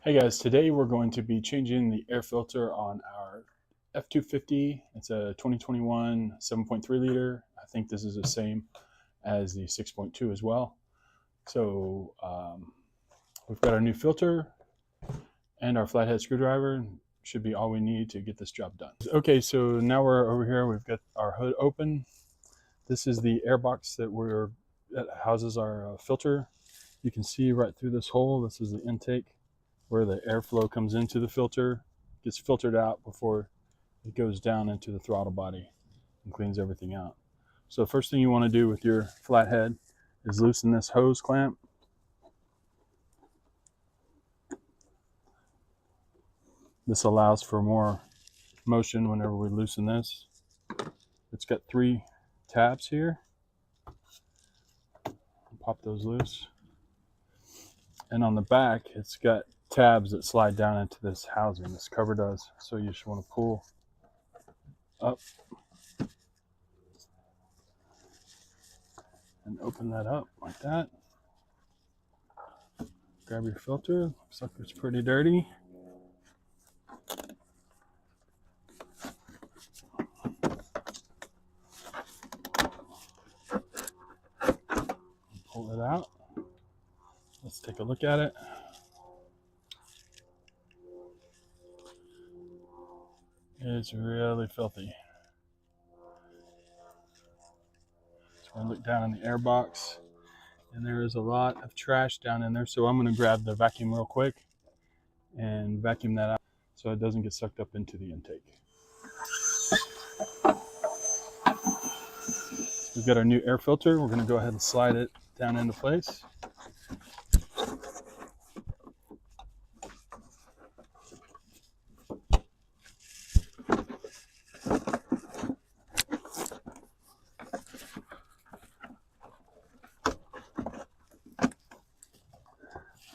Hey guys, today we're going to be changing the air filter on our F-250. It's a 2021 7.3 liter. I think this is the same as the 6.2 as well. So we've got our new filter and our flathead screwdriver. Should be all we need to get this job done. Okay, so now we're over here. We've got our hood open. This is the air box that houses our filter. You can see right through this hole. This is the intake, where the airflow comes into the filter, gets filtered out before it goes down into the throttle body and cleans everything out. So first thing you want to do with your flathead is loosen this hose clamp. This allows for more motion whenever we loosen this. It's got 3 tabs here. Pop those loose. And on the back, it's got tabs that slide down into this housing. This cover does. So you just want to pull up and open that up like that. Grab your filter. Looks like it's pretty dirty. Pull it out. Let's take a look at it. It's really filthy. So I look down in the air box, and there is a lot of trash down in there. So I'm going to grab the vacuum real quick and vacuum that out so it doesn't get sucked up into the intake. We've got our new air filter. We're going to go ahead and slide it down into place.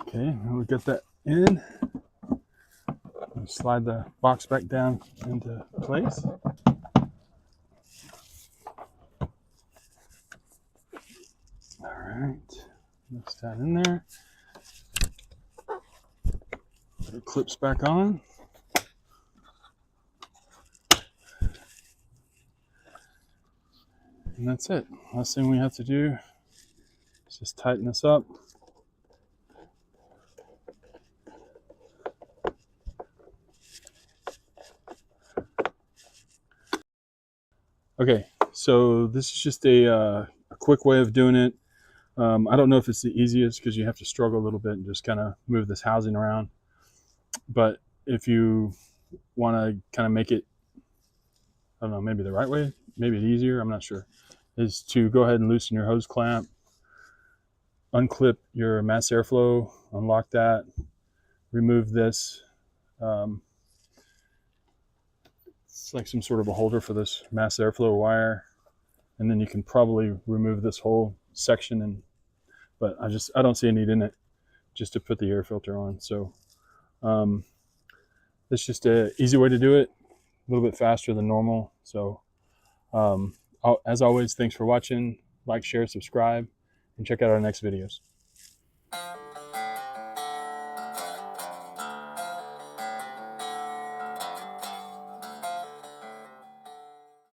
Okay, we get that in. Slide the box back down into place. All right, mix that in there. Put our clips back on. And that's it. Last thing we have to do is just tighten this up. Okay, so this is just a quick way of doing it. I don't know if it's the easiest because you have to struggle a little bit and just kind of move this housing around. But if you want to kind of make it, I don't know, maybe the right way, maybe easier, I'm not sure, is to go ahead and loosen your hose clamp, unclip your mass airflow, unlock that, remove this. It's like some sort of a holder for this mass airflow wire, and then you can probably remove this whole section. But I don't see a need in it just to put the air filter on. So it's just an easy way to do it, a little bit faster than normal. So as always, thanks for watching. Like, share, subscribe, and check out our next videos.